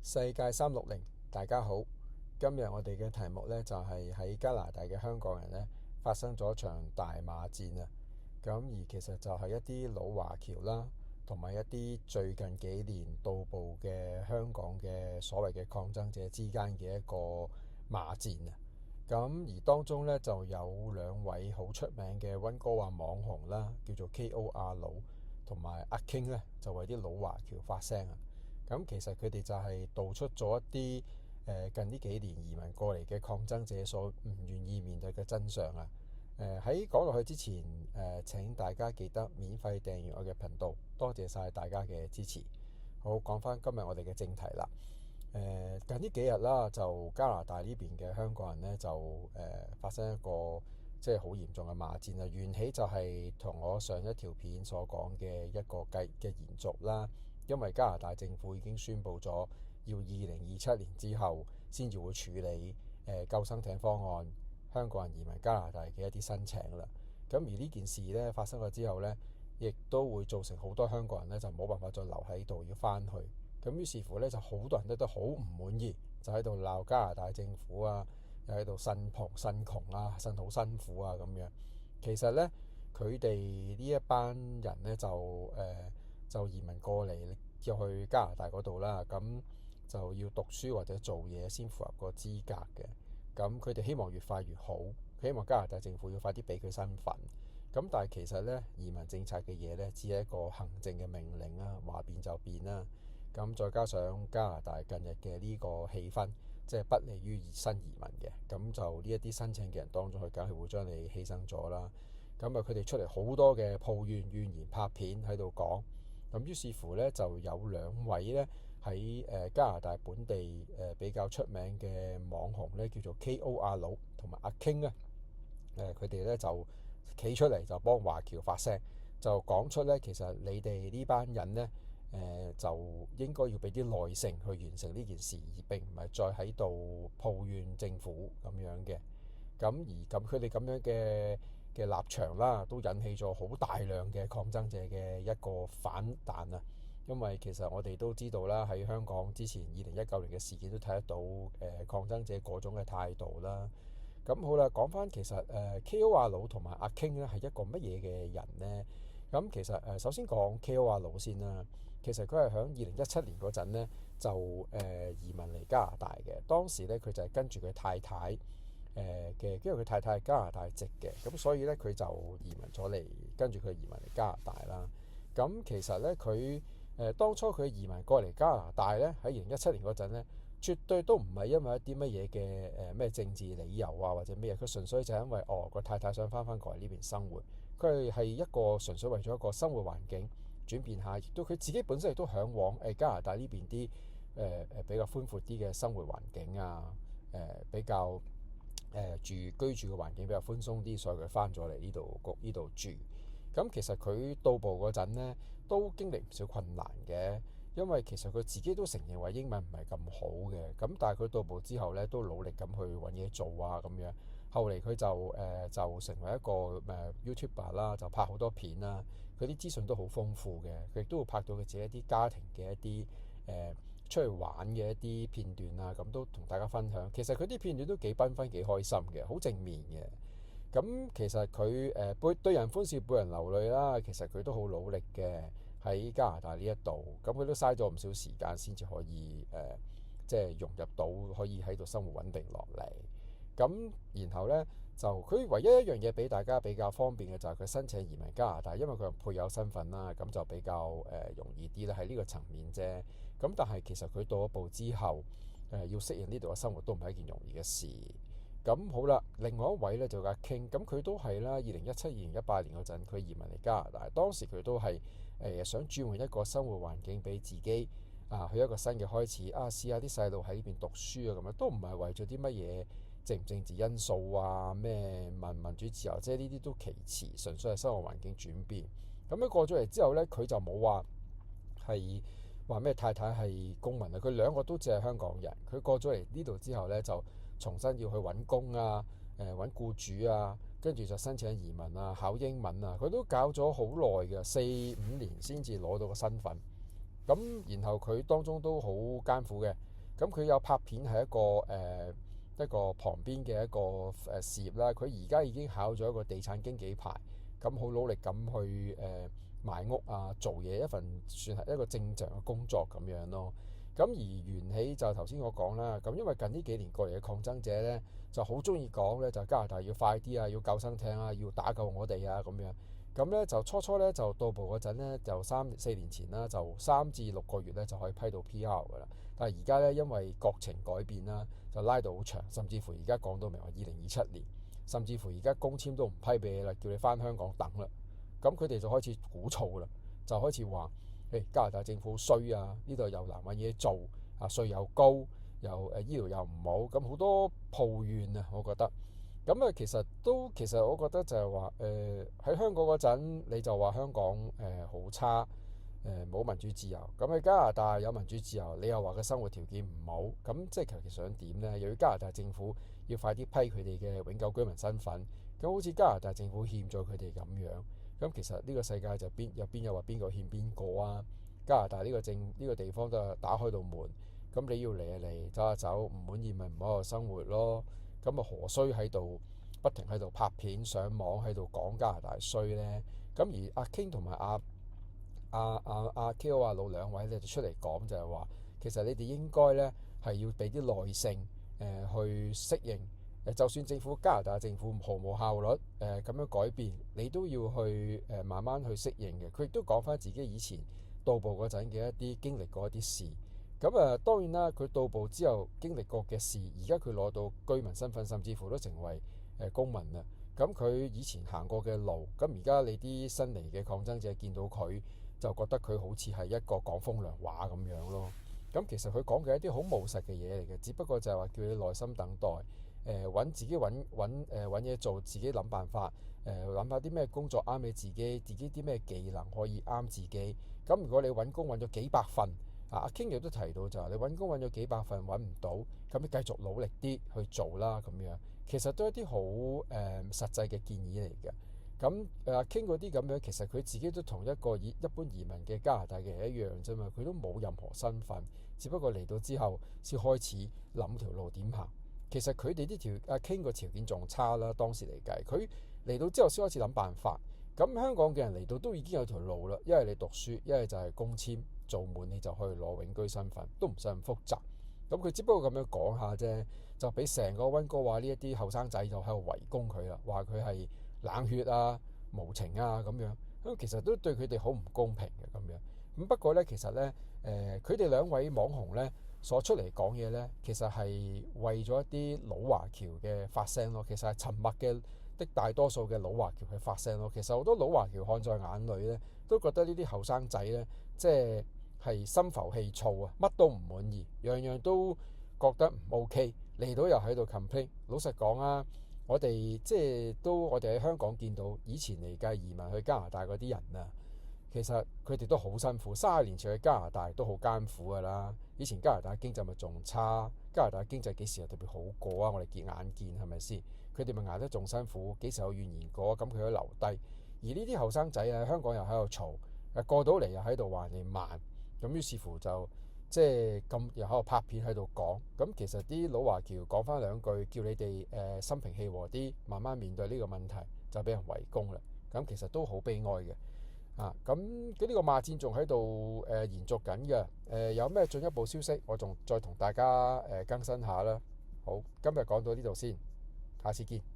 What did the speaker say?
世界360，大家好。今日我哋嘅題目呢，就係喺加拿大嘅香港人呢發生咗場大罵戰啊。咁而其實就係一啲老華僑啦，同埋一啲最近幾年到埗嘅香港嘅所謂嘅抗爭者之間嘅一個罵戰啊。咁而當中呢，就有兩位好出名嘅溫哥華網紅啦，叫做 KO 阿佬同埋阿 King 呢，就為啲老華僑發聲啊。咁其實佢哋就係道出咗一啲近呢幾年移民過嚟嘅抗爭者所唔願意面對嘅真相啊！喺講落去之前，請大家記得免費訂閱我嘅頻道，多謝晒大家嘅支持。好，講翻今日我哋嘅正題啦。近呢幾日啦，就加拿大呢邊嘅香港人呢，就發生一個即係好嚴重嘅罵戰啊！緣起就係同我上一條片所講嘅一個嘅延續啦。因為加拿大政府已經宣布咗，要2027年之後先至會處理救生艇方案香港人移民加拿大嘅一啲申請啦。咁而呢件事呢發生咗之後呢，亦都會造成好多香港人呢就冇辦法再留喺度，要翻去。咁於是乎呢，就好多人都好唔滿意，就喺度鬧加拿大政府啊，又喺度呻窮啊，呻好辛苦啊咁樣。其實呢，佢哋呢一班人呢，就移民過嚟去加拿大嗰度啦，咁就要讀書或者做嘢先符合個資格嘅。咁佢哋希望越快越好，希望加拿大政府要快啲俾佢身份。咁但係其實呢，移民政策嘅嘢呢，只係一個行政嘅命令啦，話變就變啦。咁再加上加拿大近日嘅呢個氣氛，即係不利於新移民嘅，咁就呢一啲申請嘅人當中，佢梗係會將你犧牲咗啦。咁啊，佢哋出嚟好多嘅抱怨、怨言、拍片喺度講。咁於是乎咧，就有兩位咧喺加拿大本地比較出名嘅網紅咧，叫做 KO 阿佬同埋阿 King 咧。佢哋咧就企出嚟就幫華僑發聲，就講出咧，其實你哋呢班人咧就應該要俾啲耐性去完成呢件事，而並唔係再喺度抱怨政府咁樣嘅。咁佢哋咁樣嘅立場啦，都引起咗好大量嘅抗爭者嘅一個反彈啊！因為其實我哋都知道啦，喺香港之前2019年嘅事件都睇得到抗爭者嗰種嘅態度啦。咁好啦，講翻其實KO 阿佬同埋阿 King 咧係一個乜嘢嘅人呢？咁其實首先講 KO 阿佬先啦。其實佢係喺2017年嗰陣呢，就移民嚟加拿大嘅。當時咧佢就係跟住佢太太嘅，因為佢太太係加拿大籍嘅，咁所以咧佢就移民咗嚟，跟住佢移民嚟加拿大啦。咁其實咧佢當初佢移民過嚟加拿大咧，喺2017年嗰陣咧，絕對都唔係因為一啲乜嘢嘅咩政治理由啊，或者咩嘢，佢純粹就係因為個太太想翻過嚟呢邊生活，佢係一個純粹為咗一個生活環境轉變下，亦都佢自己本身亦都嚮往加拿大呢邊啲比較寬闊啲嘅生活環境啊，比較居住嘅環境比較寬鬆啲，所以佢翻咗嚟呢度住。咁其實佢到埗嗰陣呢，都經歷唔少困難嘅，因為其實佢自己都承認話英文唔係咁好嘅。咁但係佢到埗之後呢，都努力咁去揾嘢做啊咁樣。後嚟佢就成為一個YouTuber 啦，就拍好多片啦。佢啲資訊都好豐富嘅，佢亦都會拍到佢自己一啲家庭嘅一啲出去玩嘅一啲片段啊，咁都同大家分享。其實佢啲片段都幾繽紛、幾開心嘅，好正面嘅。咁其實佢對人歡笑背人流淚啦。其實佢都好努力嘅喺加拿大呢一度，咁佢都嘥咗唔少時間先至可以即係融入到，可以喺度生活穩定落嚟。咁然後呢，就佢唯一一樣嘢俾大家比較方便嘅就係佢申請移民加拿大，因為佢係配偶身份啦，咁就比較容易啲啦，喺呢個層面啫。咁但係其實佢到咗埗之後，要適應呢度嘅生活都唔係一件容易嘅事。咁好啦，另外一位咧就阿 King，咁佢都係啦。2017、2018年嗰陣，佢移民嚟加拿大，當時佢都係想轉換一個生活環境俾自己啊，去一個新嘅開始啊，試下啲細路喺呢邊讀書啊，咁樣都唔係為咗啲乜嘢政治因素啊，咩民主自由，即係呢啲都其次，純粹係生活環境轉變。咁樣過咗嚟之後咧，佢就冇話咩太太係公民啊，佢兩個都只係香港人。佢過咗嚟呢度之後咧，就重新要去揾工啊，揾僱主啊，跟住就申請移民啊，考英文啊，佢都搞咗好耐嘅，4、5年先至攞到個身份。咁然後佢當中都好艱苦嘅，咁佢有拍片係一個旁邊嘅一個事業啦。佢而家已經考咗一個地產經紀牌，咁好努力咁去賣屋啊，做嘢一份算係一個正常嘅工作咁樣咯。咁而緣起就頭先我講啦，咁因為近呢幾年過嚟嘅抗爭者呢，就好中意講呢，就加拿大要快啲啊，要救生艇啊，要打救我哋啊咁樣。咁呢，就初呢，就到埗嗰陣呢，就4年前啦，就3至6個月呢，就可以批到 PR 噶啦。但係而家呢，因為國情改變啦，就拉到好長，甚至乎而家講到明話2027年，甚至乎而家工簽都唔批俾你啦，叫你翻香港等啦。咁佢哋就開始鼓噪啦，就開始話：加拿大政府好衰啊！呢度又難揾嘢做，啊稅又高，又醫療又唔好，咁好多抱怨啊！我覺得咁啊，其實我覺得就係話喺香港嗰陣你就話香港好差，冇民主自由。咁喺加拿大有民主自由，你又話個生活條件唔好，咁即係其實想點呢？又要加拿大政府要快啲批佢哋嘅永久居民身份，咁好似加拿大政府欠咗佢哋咁樣。咁其實呢個世界就邊有話邊個欠邊個啊？加拿大呢個地方都係打開道門，咁你要嚟就嚟，走就走，唔滿意咪唔好度生活咯。咁啊何須喺度不停喺度拍片上網喺度講加拿大衰呢？咁而阿 King 同埋阿 Ko 阿老兩位咧就出嚟講就係話，其實你哋應該咧係要俾啲耐性去適應。就算加拿大政府毫無效率咁樣改變，你都要去慢慢去適應嘅。佢亦都講翻自己以前到埗嗰陣嘅一啲經歷過一啲事。咁當然啦，佢到埗之後經歷過嘅事，而家佢攞到居民身份，甚至乎都成為公民啦。咁佢以前行過嘅路，咁而家你啲新嚟嘅抗爭者見到佢，就覺得佢好似係一個講風涼話咁樣咯。咁其實佢講嘅一啲好務實嘅嘢嚟嘅，只不過就係話叫你耐心等待。自己揾嘢做，自己諗辦法，諗下啲咩工作啱你自己啲咩技能可以啱自己。咁如果你揾工揾咗幾百份，阿 King 亦都提到就係你揾工揾咗幾百份揾唔到，咁你繼續努力啲去做啦咁樣。其實都係一啲好實際嘅建議嚟嘅。咁阿 King 嗰啲咁樣，其實佢自己都同一個一般移民嘅加拿大嘅人一樣啫嘛，佢都冇任何身份，只不過嚟到之後先開始諗條路點行。其實佢哋啲阿 King 個條件仲差啦，當時嚟計，佢嚟到之後先開始諗辦法。咁香港嘅人嚟到都已經有條路啦，一係你讀書，一係就係工簽做滿，你就可以攞永居身份，都唔使咁複雜。咁佢只不過咁樣講下啫，就俾成個溫哥華呢一啲後生仔就喺度圍攻佢啦，話佢係冷血啊、無情啊咁樣。咁其實都對佢哋好唔公平嘅咁樣。咁不過呢，其實呢，佢哋兩位網紅呢，所出嚟講嘢呢，其實係為咗一啲老華僑嘅發聲咯。其實係沉默的大多數嘅老華僑去發聲咯。其實好多老華僑看在眼裏呢，都覺得呢啲後生仔呢，即係心浮氣躁啊，乜都唔滿意，樣樣都覺得唔 OK，嚟到又喺度 complain。老實講啊，我哋喺香港見到以前嚟計移民去加拿大嗰啲人啊，其實佢哋都好辛苦。30年前去加拿大都好艱苦㗎啦。以前加拿大經濟咪仲差，加拿大經濟幾時又特別好過啊？我哋眼見係咪先？佢哋咪捱得仲辛苦，幾時有怨言過？咁佢都留低。而呢啲後生仔啊，香港又喺度嘈，過到嚟又喺度話你慢，咁於是乎就咁又喺度拍片喺度講。咁其實啲老華僑講翻兩句，叫你哋心平氣和啲，慢慢面對呢個問題，就俾人圍攻啦。咁其實都好悲哀嘅。咁呢個罵戰仲喺度延續緊嘅。有咩進一步消息，我仲再同大家更新下啦。好，今日講到呢度先，下次見。